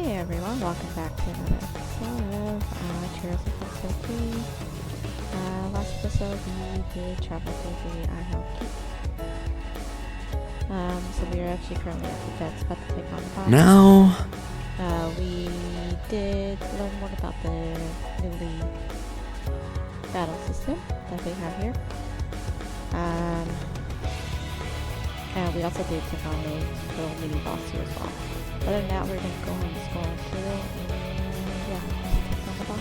Hey everyone, welcome back to another episode of Cheers of Episode 3. Last episode we did travel to the Isle Keep. So we are actually currently at the dead spot to take on the boss. Now... we did learn more about the newly battle system that they have here. And we also did take on the little mini boss here as well. Other than that, we're going to go and explore through it, and yeah, take on the boss.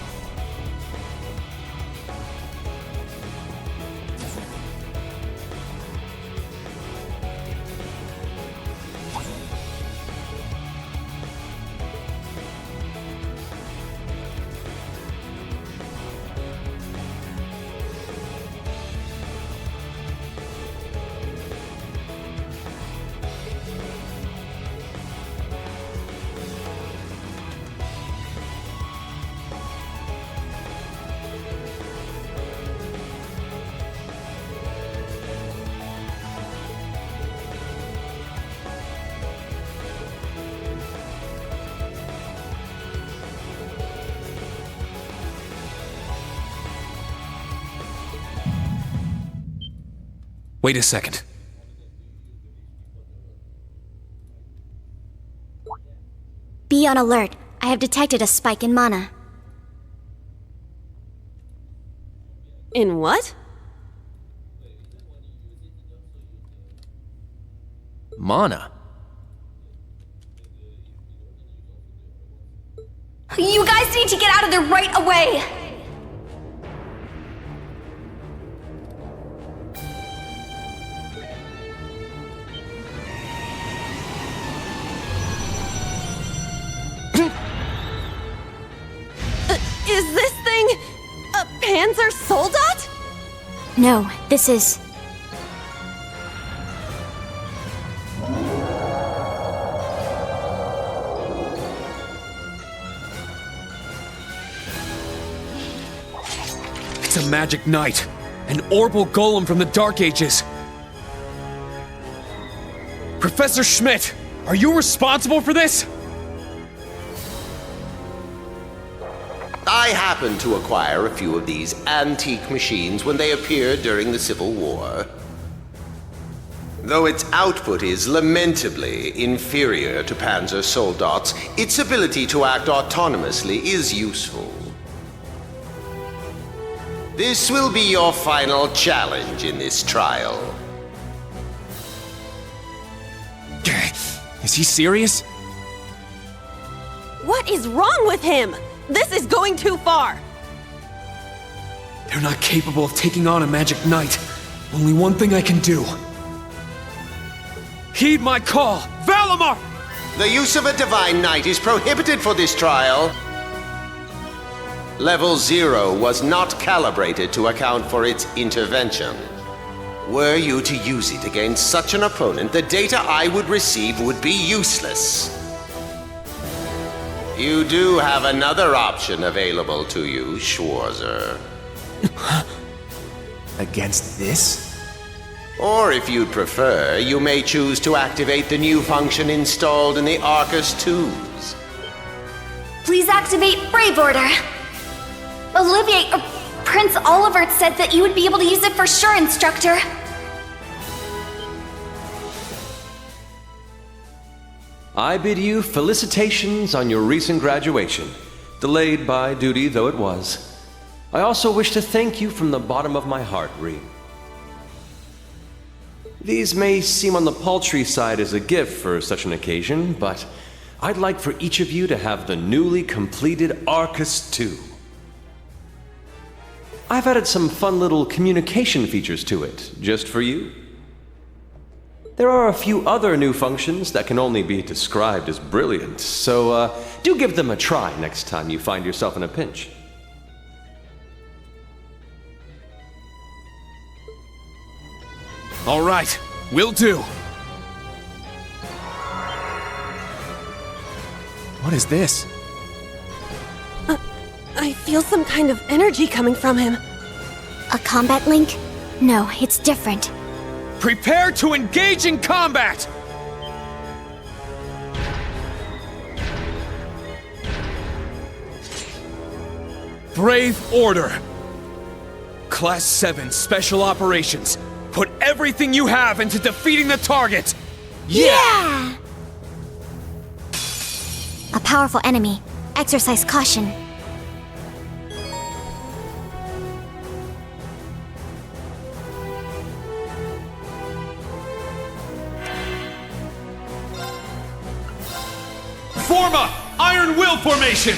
Wait a second. Be on alert. I have detected a spike in mana. In what? Mana? You guys need to get out of there right away! Is this thing a Panzer Soldat? No, this is... It's a magic knight. An Orbal golem from the Dark Ages. Professor Schmidt, are you responsible for this? I happened to acquire a few of these antique machines when they appeared during the Civil War. Though its output is lamentably inferior to Panzer Soldat's, its ability to act autonomously is useful. This will be your final challenge in this trial. Is he serious? What is wrong with him? This is going too far! They're not capable of taking on a magic knight. Only one thing I can do. Heed my call! Valimar! The use of a Divine Knight is prohibited for this trial. Level 0 was not calibrated to account for its intervention. Were you to use it against such an opponent, the data I would receive would be useless. You do have another option available to you, Schwarzer. Against this? Or if you'd prefer, you may choose to activate the new function installed in the Arcus 2s. Please activate Brave Order! Olivier, Prince Olivert said that you would be able to use it for sure, Instructor. I bid you felicitations on your recent graduation, delayed by duty though it was. I also wish to thank you from the bottom of my heart, Reem. These may seem on the paltry side as a gift for such an occasion, but I'd like for each of you to have the newly completed Arcus 2. I've added some fun little communication features to it, just for you. There are a few other new functions that can only be described as brilliant, so do give them a try next time you find yourself in a pinch. All right, will do. What is this? I feel some kind of energy coming from him. A combat link? No, it's different. Prepare to engage in combat! Brave Order. Class 7 Special Operations. Put everything you have into defeating the target! Yeah! A powerful enemy. Exercise caution. Form a Iron Will formation!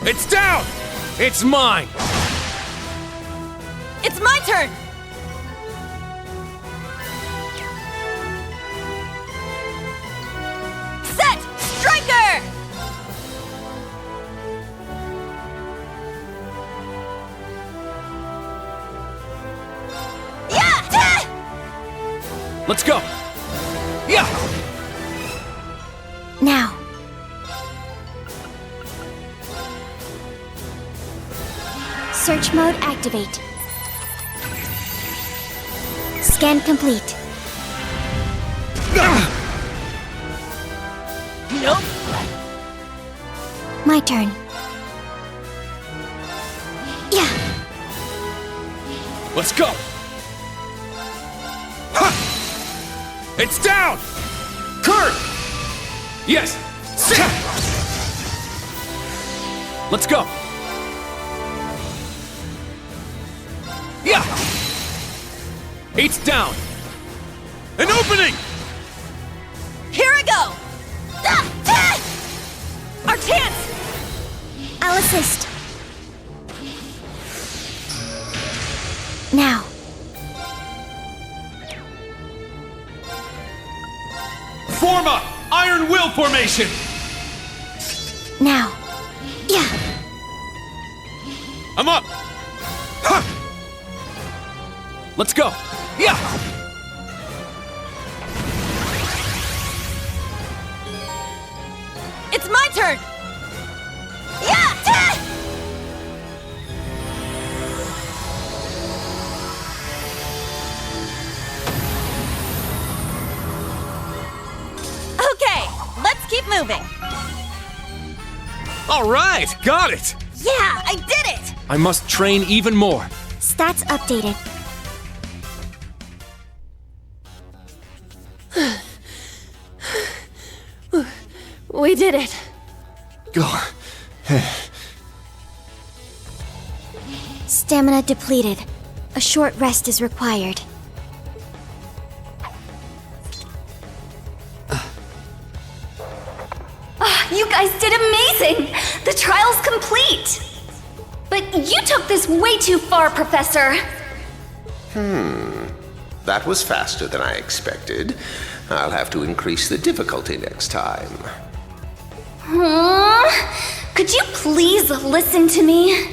It's down! It's mine! It's my turn! Set! Striker! Yeah! Let's go! Yeah! Now. Search mode activate. Scan complete. Nope. My turn. Yeah. Let's go! Ha! It's down! Kurt! Yes! Sit! Let's go! Yeah! Eight's down! An opening! Here I go! Our chance! I'll assist. Now. Form a Iron Will formation! Now. Yeah. I'm up! Ha! Let's go! Yeah! It's my turn! Yeah! Okay, let's keep moving. All right, got it! Yeah, I did it! I must train even more. Stats updated. We did it. Go. Stamina depleted. A short rest is required. You guys did amazing! The trial's complete! But you took this way too far, Professor! That was faster than I expected. I'll have to increase the difficulty next time. Could you please listen to me?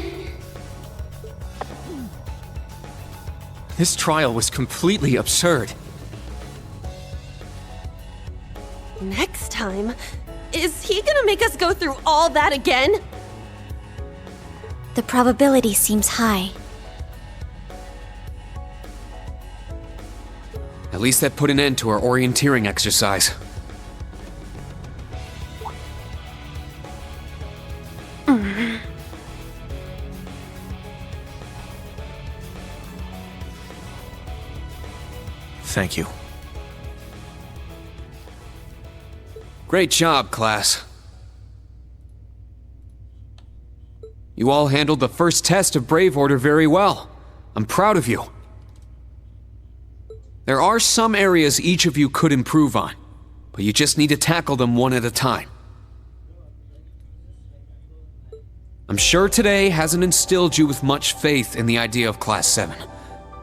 This trial was completely absurd. Next time? Is he gonna make us go through all that again? The probability seems high. At least that put an end to our orienteering exercise. Thank you. Great job, class. You all handled the first test of Brave Order very well. I'm proud of you. There are some areas each of you could improve on, but you just need to tackle them one at a time. I'm sure today hasn't instilled you with much faith in the idea of Class 7.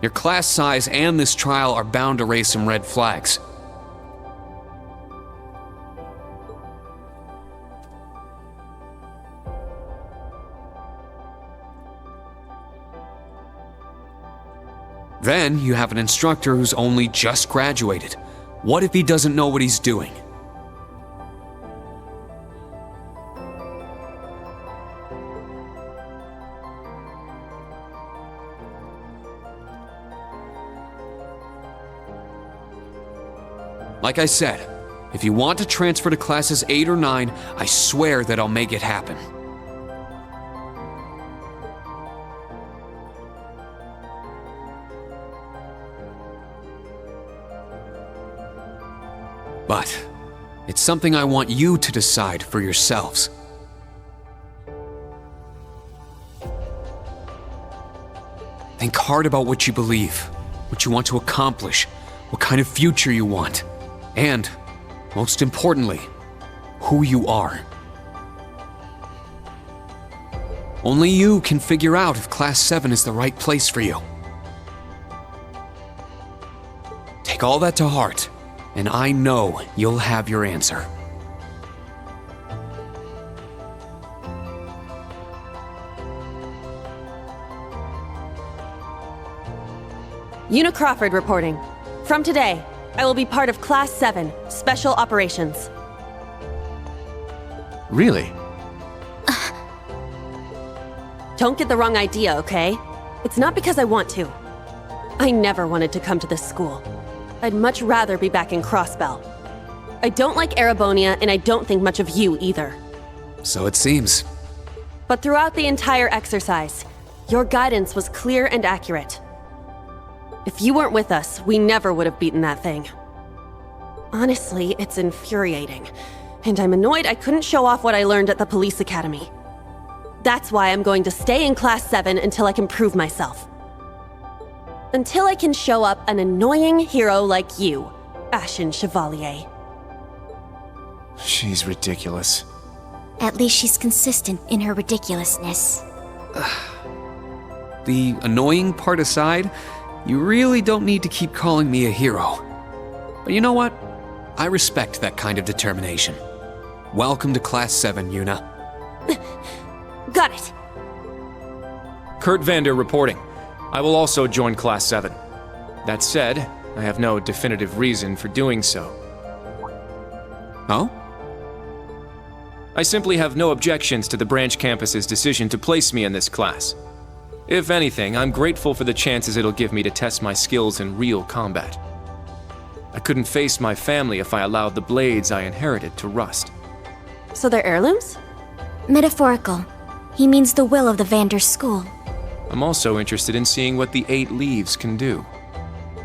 Your class size and this trial are bound to raise some red flags. Then you have an instructor who's only just graduated. What if he doesn't know what he's doing? Like I said, if you want to transfer to classes 8 or 9, I swear that I'll make it happen. But it's something I want you to decide for yourselves. Think hard about what you believe, what you want to accomplish, what kind of future you want, and, most importantly, who you are. Only you can figure out if Class 7 is the right place for you. Take all that to heart, and I know you'll have your answer. Una Crawford reporting. From today, I will be part of Class 7, Special Operations. Really? Don't get the wrong idea, okay? It's not because I want to. I never wanted to come to this school. I'd much rather be back in Crossbell. I don't like Erebonia, and I don't think much of you either. So it seems. But throughout the entire exercise, your guidance was clear and accurate. If you weren't with us, we never would have beaten that thing. Honestly, it's infuriating, and I'm annoyed I couldn't show off what I learned at the police academy. That's why I'm going to stay in Class 7 until I can prove myself. Until I can show up an annoying hero like you, Ashen Chevalier. She's ridiculous. At least she's consistent in her ridiculousness. The annoying part aside, you really don't need to keep calling me a hero. But you know what? I respect that kind of determination. Welcome to Class 7, Una. Got it. Kurt Vander reporting. I will also join Class 7. That said, I have no definitive reason for doing so. Oh? I simply have no objections to the branch campus's decision to place me in this class. If anything, I'm grateful for the chances it'll give me to test my skills in real combat. I couldn't face my family if I allowed the blades I inherited to rust. So they're heirlooms? Metaphorical. He means the will of the Vander school. I'm also interested in seeing what the 8 leaves can do.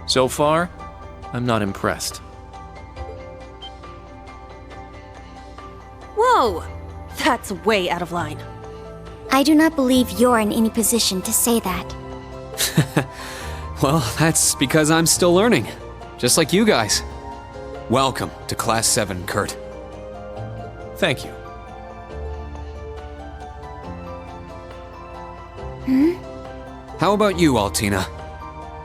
So far, I'm not impressed. Whoa! That's way out of line. I do not believe you're in any position to say that. Well, that's because I'm still learning. Just like you guys. Welcome to Class 7, Kurt. Thank you. How about you, Altina?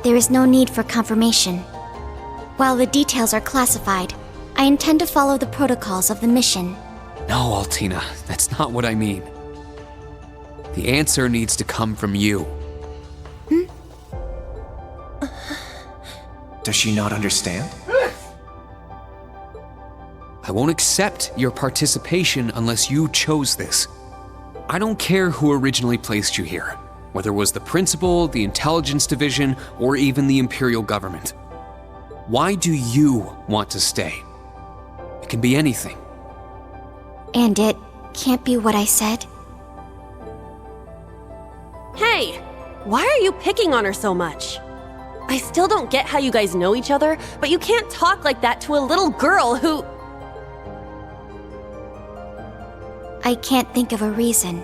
There is no need for confirmation. While the details are classified, I intend to follow the protocols of the mission. No, Altina, that's not what I mean. The answer needs to come from you. Does she not understand? I won't accept your participation unless you chose this. I don't care who originally placed you here, whether it was the principal, the intelligence division, or even the imperial government. Why do you want to stay? It can be anything. And it can't be what I said. Hey! Why are you picking on her so much? I still don't get how you guys know each other, but you can't talk like that to a little girl who... I can't think of a reason.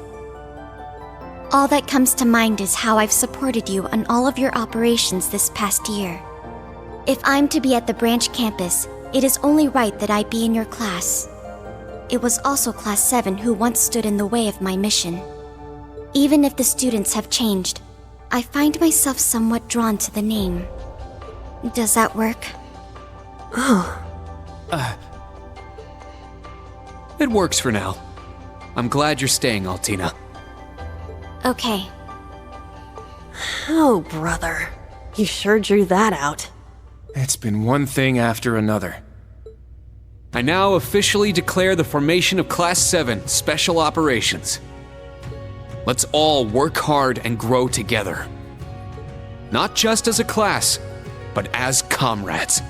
All that comes to mind is how I've supported you on all of your operations this past year. If I'm to be at the branch campus, it is only right that I be in your class. It was also Class 7 who once stood in the way of my mission. Even if the students have changed, I find myself somewhat drawn to the name. Does that work? It works for now. I'm glad you're staying, Altina. Okay. Oh, brother. You sure drew that out. It's been one thing after another. I now officially declare the formation of Class 7 Special Operations. Let's all work hard and grow together. Not just as a class, but as comrades.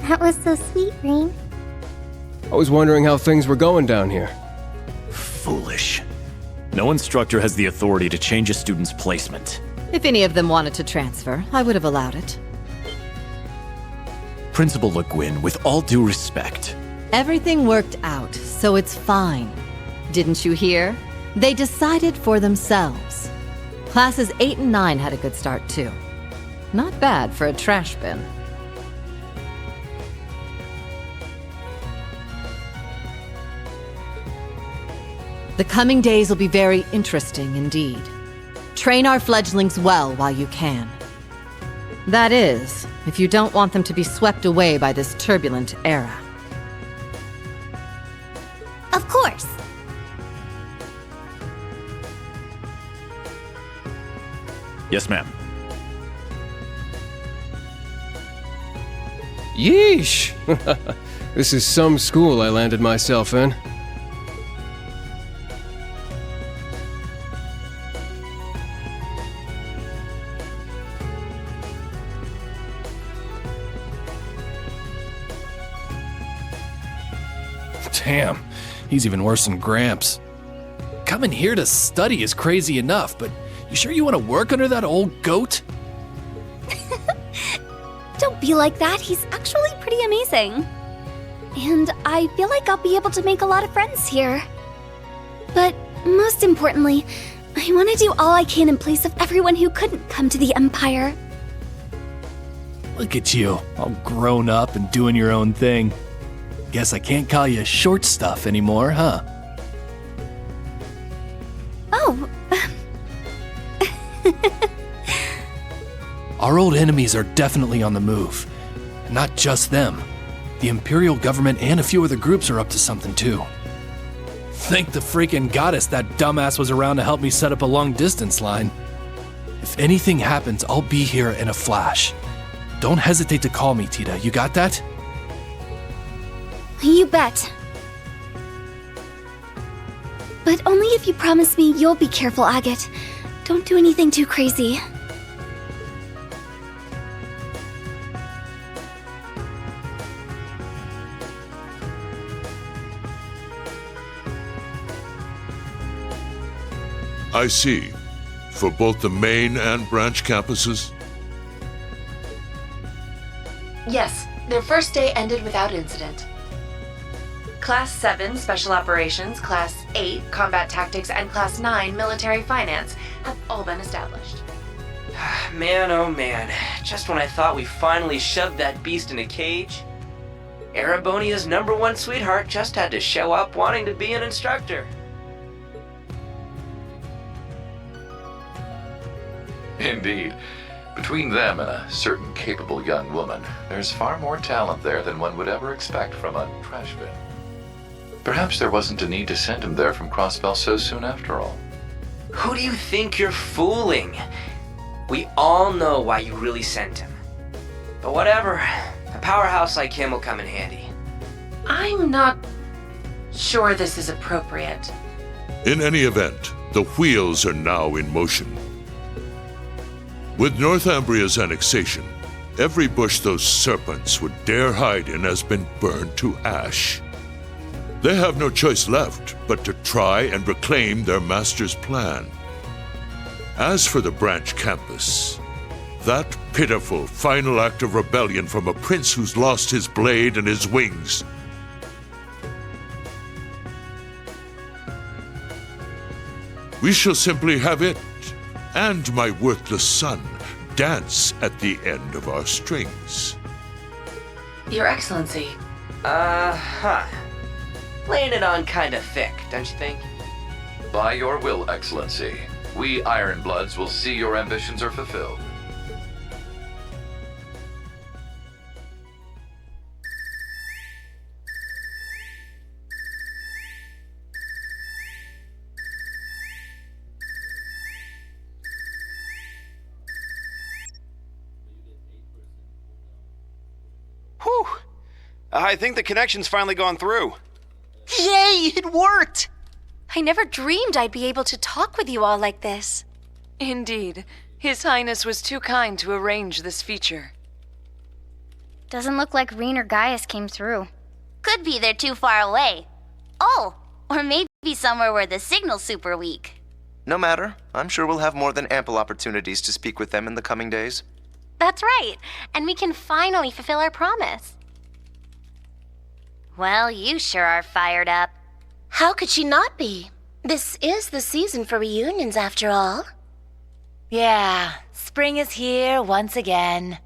That was so sweet, Rain. I was wondering how things were going down here. Foolish. No instructor has the authority to change a student's placement. If any of them wanted to transfer, I would have allowed it. Principal Le Guin, with all due respect. Everything worked out, so it's fine. Didn't you hear? They decided for themselves. Classes 8 and 9 had a good start, too. Not bad for a trash bin. The coming days will be very interesting indeed. Train our fledglings well while you can. That is, if you don't want them to be swept away by this turbulent era. Of course. Yes, ma'am. Yeesh! This is some school I landed myself in. Damn, he's even worse than Gramps. Coming here to study is crazy enough, but you sure you want to work under that old goat? Don't be like that. He's actually pretty amazing. And I feel like I'll be able to make a lot of friends here. But most importantly, I want to do all I can in place of everyone who couldn't come to the Empire. Look at you, all grown up and doing your own thing. Guess I can't call you short stuff anymore, huh? Oh. Our old enemies are definitely on the move. And not just them. The Imperial government and a few other groups are up to something too. Thank the freaking goddess that dumbass was around to help me set up a long-distance line. If anything happens, I'll be here in a flash. Don't hesitate to call me, Tita. You got that? You bet. But only if you promise me you'll be careful, Agate. Don't do anything too crazy. I see. For both the main and branch campuses? Yes, their first day ended without incident. Class 7, Special Operations, Class 8, Combat Tactics, and Class 9, Military Finance have all been established. Man, oh man. Just when I thought we finally shoved that beast in a cage, Erebonia's #1 sweetheart just had to show up wanting to be an instructor. Indeed. Between them and a certain capable young woman, there's far more talent there than one would ever expect from a trash bin. Perhaps there wasn't a need to send him there from Crossbell so soon after all. Who do you think you're fooling? We all know why you really sent him. But whatever, a powerhouse like him will come in handy. I'm not sure this is appropriate. In any event, the wheels are now in motion. With Northumbria's annexation, every bush those serpents would dare hide in has been burned to ash. They have no choice left but to try and reclaim their master's plan. As for the branch campus, that pitiful final act of rebellion from a prince who's lost his blade and his wings. We shall simply have it, and my worthless son, dance at the end of our strings. Your Excellency. Laying it on kinda thick, don't you think? By your will, Excellency, we Ironbloods will see your ambitions are fulfilled. Whew! I think the connection's finally gone through. Yay! It worked! I never dreamed I'd be able to talk with you all like this. Indeed. His Highness was too kind to arrange this feature. Doesn't look like Rean or Gaius came through. Could be they're too far away. Oh, or maybe somewhere where the signal's super weak. No matter. I'm sure we'll have more than ample opportunities to speak with them in the coming days. That's right, and we can finally fulfill our promise. Well, you sure are fired up. How could she not be? This is the season for reunions, after all. Yeah, spring is here once again.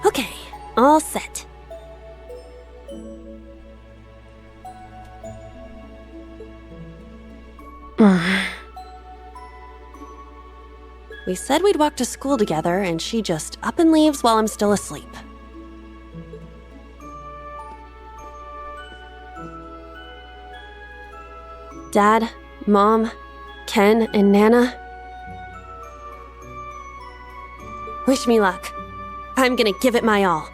Okay, all set. We said we'd walk to school together, and she just up and leaves while I'm still asleep. Dad, Mom, Ken, and Nana. Wish me luck. I'm gonna give it my all.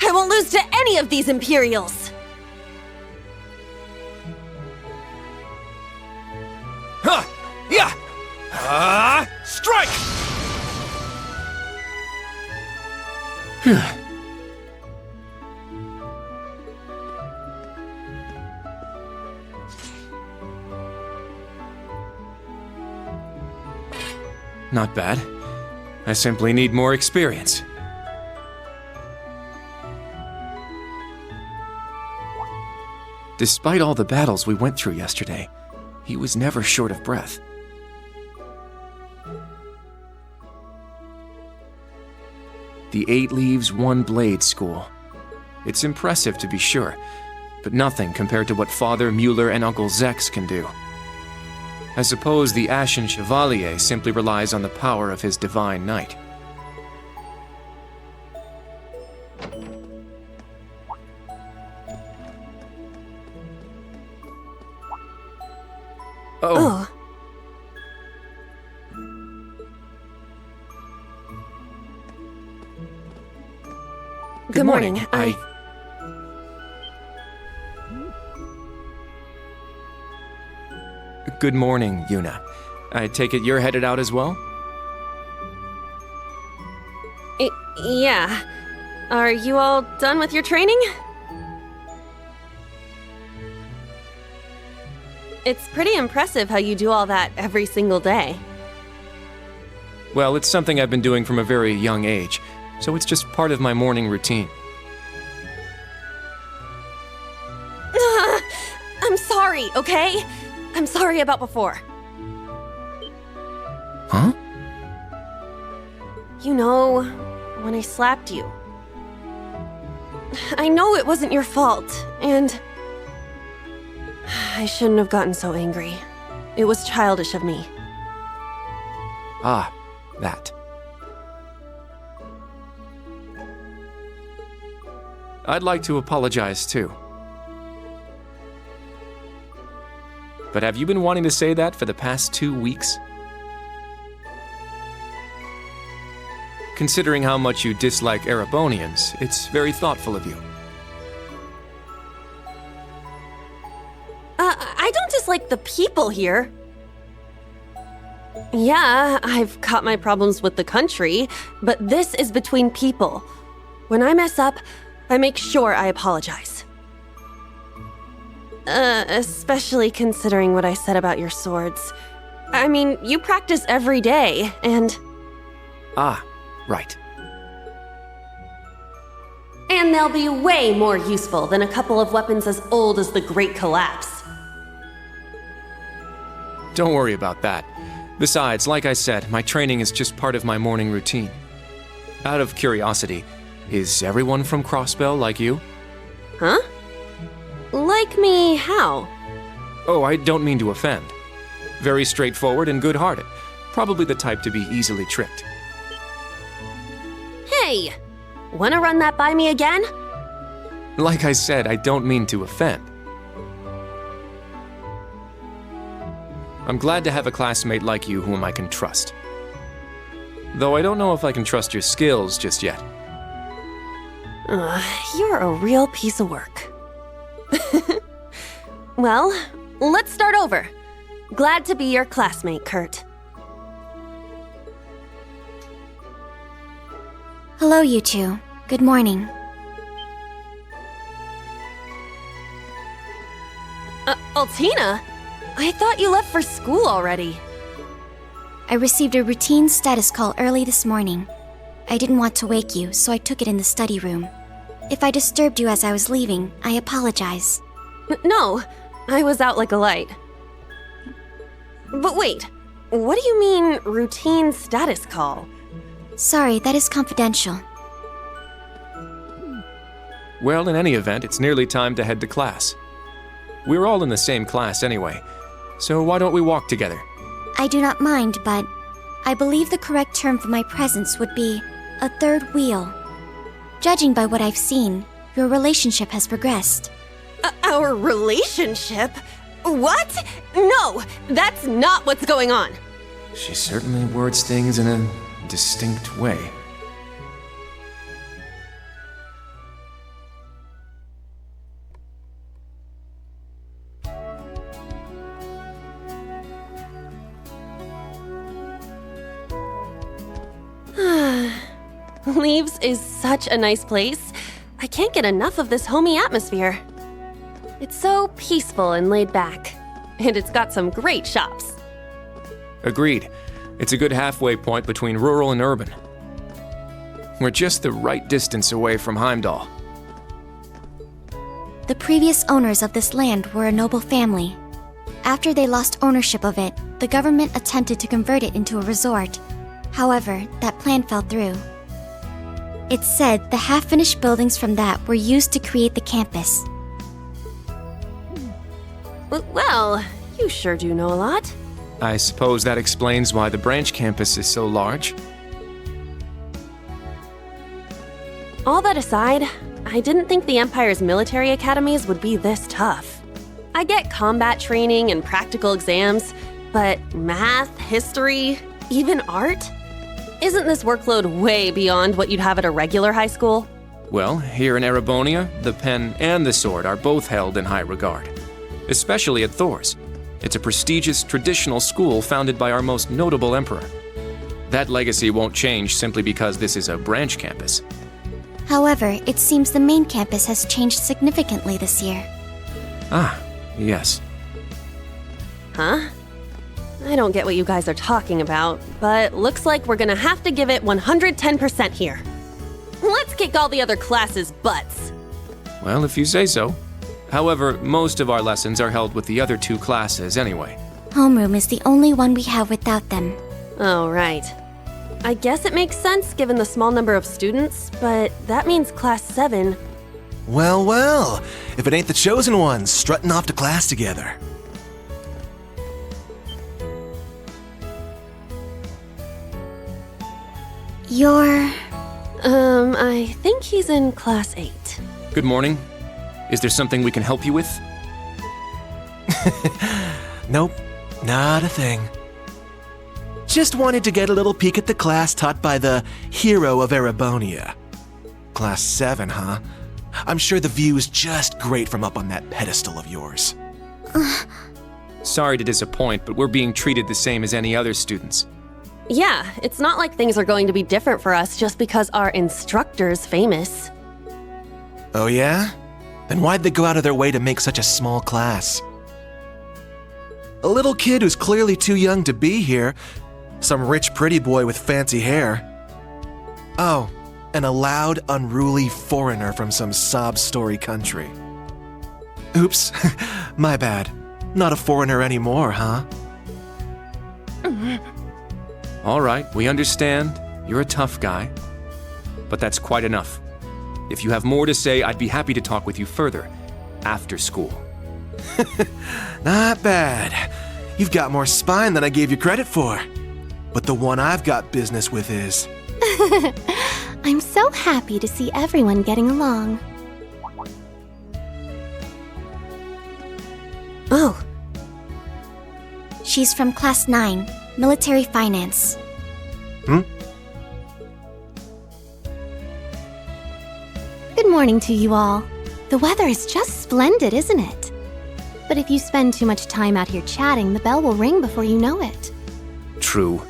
I won't lose to any of these Imperials! Huh! Yeah! Strike! Not bad. I simply need more experience. Despite all the battles we went through yesterday, he was never short of breath. The 8 Leaves, 1 Blade School. It's impressive to be sure, but nothing compared to what Father Mueller and Uncle Zex can do. I suppose the Ashen Chevalier simply relies on the power of his Divine Knight. Oh. Good morning. Good morning, Yuna. I take it you're headed out as well? Yeah. Are you all done with your training? It's pretty impressive how you do all that every single day. Well, it's something I've been doing from a very young age, so it's just part of my morning routine. I'm sorry, okay? I'm sorry about before. Huh? You know, when I slapped you. I know it wasn't your fault, and I shouldn't have gotten so angry. It was childish of me. Ah, that. I'd like to apologize too. But have you been wanting to say that for the past 2 weeks? Considering how much you dislike Erebonians, it's very thoughtful of you. I don't dislike the people here. Yeah, I've got my problems with the country, but this is between people. When I mess up, I make sure I apologize. Especially considering what I said about your swords. I mean, you practice every day, and... Ah, right. And they'll be way more useful than a couple of weapons as old as the Great Collapse. Don't worry about that. Besides, like I said, my training is just part of my morning routine. Out of curiosity, is everyone from Crossbell like you? Huh? Like me how? Oh, I don't mean to offend. Very straightforward and good-hearted. Probably the type to be easily tricked. Hey! Wanna run that by me again? Like I said, I don't mean to offend. I'm glad to have a classmate like you whom I can trust. Though I don't know if I can trust your skills just yet. You're a real piece of work. Well, let's start over. Glad to be your classmate, Kurt. Hello, you two. Good morning. Altina? I thought you left for school already. I received a routine status call early this morning. I didn't want to wake you, so I took it in the study room. If I disturbed you as I was leaving, I apologize. No, I was out like a light. But wait, what do you mean, routine status call? Sorry, that is confidential. Well, in any event, it's nearly time to head to class. We're all in the same class anyway, so why don't we walk together? I do not mind, but I believe the correct term for my presence would be a third wheel. Judging by what I've seen, your relationship has progressed. Our relationship? What? No, that's not what's going on. She certainly words things in a distinct way. Leaves is such a nice place. I can't get enough of this homey atmosphere. It's so peaceful and laid back. And it's got some great shops. Agreed. It's a good halfway point between rural and urban. We're just the right distance away from Heimdall. The previous owners of this land were a noble family. After they lost ownership of it, the government attempted to convert it into a resort. However, that plan fell through. It's said the half-finished buildings from that were used to create the campus. Well, you sure do know a lot. I suppose that explains why the branch campus is so large. All that aside, I didn't think the Empire's military academies would be this tough. I get combat training and practical exams, but math, history, even art? Isn't this workload way beyond what you'd have at a regular high school? Well, here in Erebonia, the pen and the sword are both held in high regard. Especially at Thor's. It's a prestigious traditional school founded by our most notable emperor. That legacy won't change simply because this is a branch campus. However, it seems the main campus has changed significantly this year. Ah, yes. Huh? I don't get what you guys are talking about, but looks like we're gonna have to give it 110% here. Let's kick all the other classes' butts. Well, if you say so. However, most of our lessons are held with the other two classes anyway. Homeroom is the only one we have without them. Oh, right. I guess it makes sense given the small number of students, but that means Class 7. Well, well, if it ain't the chosen ones strutting off to class together. I think he's in Class 8. Good morning. Is there something we can help you with? Nope, not a thing. Just wanted to get a little peek at the class taught by the hero of Erebonia. Class 7, huh? I'm sure the view is just great from up on that pedestal of yours. Sorry to disappoint, but we're being treated the same as any other students. Yeah, it's not like things are going to be different for us just because our instructor's famous. Oh yeah? Then why'd they go out of their way to make such a small class? A little kid who's clearly too young to be here. Some rich pretty boy with fancy hair. Oh, and a loud, unruly foreigner from some sob-story country. Oops, my bad. Not a foreigner anymore, huh? All right, we understand. You're a tough guy. But that's quite enough. If you have more to say, I'd be happy to talk with you further. After school. Not bad. You've got more spine than I gave you credit for. But the one I've got business with is... I'm so happy to see everyone getting along. Oh. She's from Class 9, Military Finance. Good morning to you all. The weather is just splendid, isn't it? But if you spend too much time out here chatting, the bell will ring before you know it. True.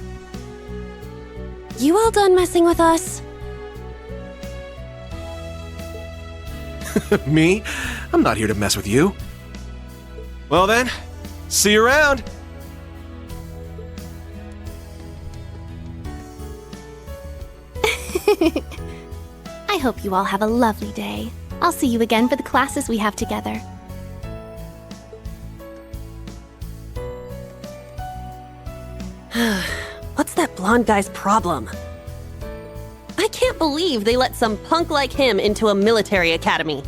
You all done messing with us? Me? I'm not here to mess with you. Well then, see you around. I hope you all have a lovely day. I'll see you again for the classes we have together. What's that blonde guy's problem? I can't believe they let some punk like him into a military academy.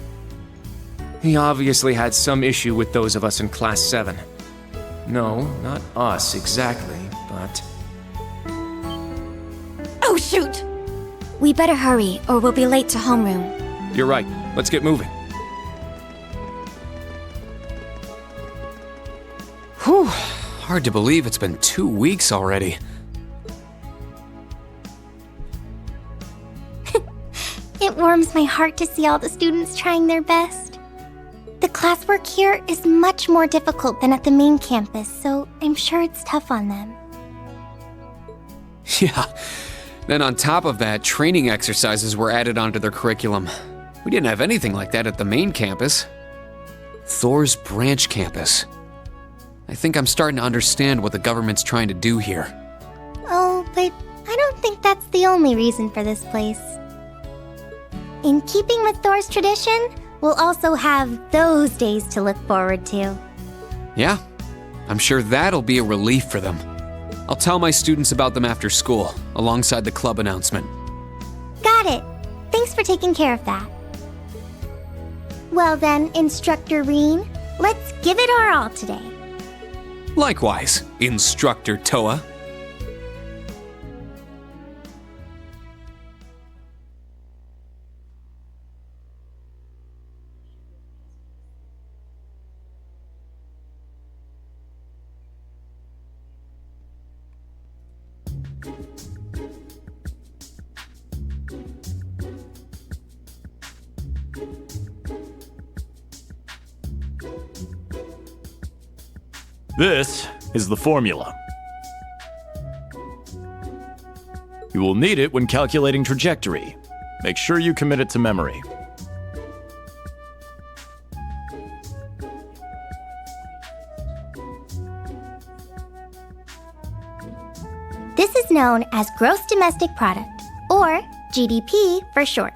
He obviously had some issue with those of us in Class 7. No, not us exactly, but... Oh, shoot! We better hurry, or we'll be late to homeroom. You're right. Let's get moving. Whew. Hard to believe it's been 2 weeks already. It warms my heart to see all the students trying their best. The classwork here is much more difficult than at the main campus, so I'm sure it's tough on them. Yeah. Then on top of that, training exercises were added onto their curriculum. We didn't have anything like that at the main campus. Thor's branch campus. I think I'm starting to understand what the government's trying to do here. Oh, but I don't think that's the only reason for this place. In keeping with Thor's tradition, we'll also have those days to look forward to. Yeah, I'm sure that'll be a relief for them. I'll tell my students about them after school, alongside the club announcement. Got it. Thanks for taking care of that. Well then, Instructor Reen, let's give it our all today. Likewise, Instructor Toa. This is the formula. You will need it when calculating trajectory. Make sure you commit it to memory. This is known as Gross Domestic Product, or GDP for short.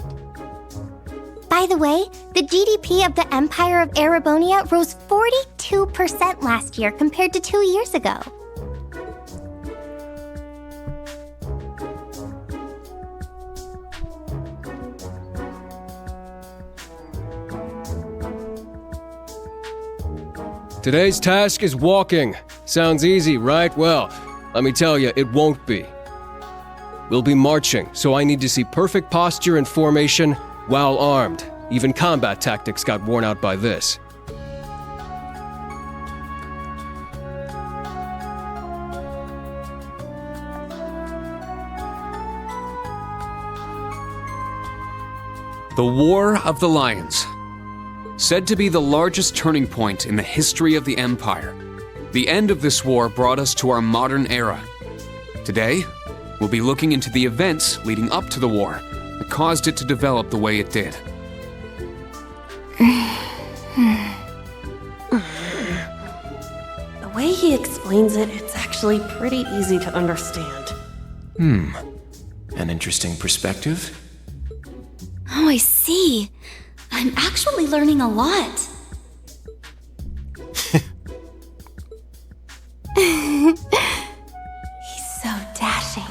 By the way, the GDP of the Empire of Erebonia rose 42% last year compared to 2 years ago. Today's task is walking. Sounds easy, right? Well, let me tell you, it won't be. We'll be marching, so I need to see perfect posture and formation while armed. Even combat tactics got worn out by this. The War of the Lions. Said to be the largest turning point in the history of the Empire. The end of this war brought us to our modern era. Today, we'll be looking into the events leading up to the war that caused it to develop the way it did. The way he explains it, it's actually pretty easy to understand. An interesting perspective. Oh, I see. I'm actually learning a lot. He's so dashing.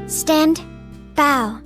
Stand. Bow.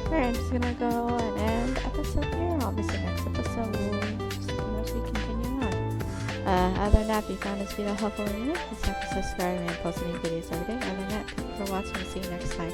Alright, I'm just gonna go and end the episode here. Obviously, next episode we'll continue on. Other than that, if you found this video helpful and unique, please subscribe and post new videos every day. Other than that, thank you for watching and see you next time.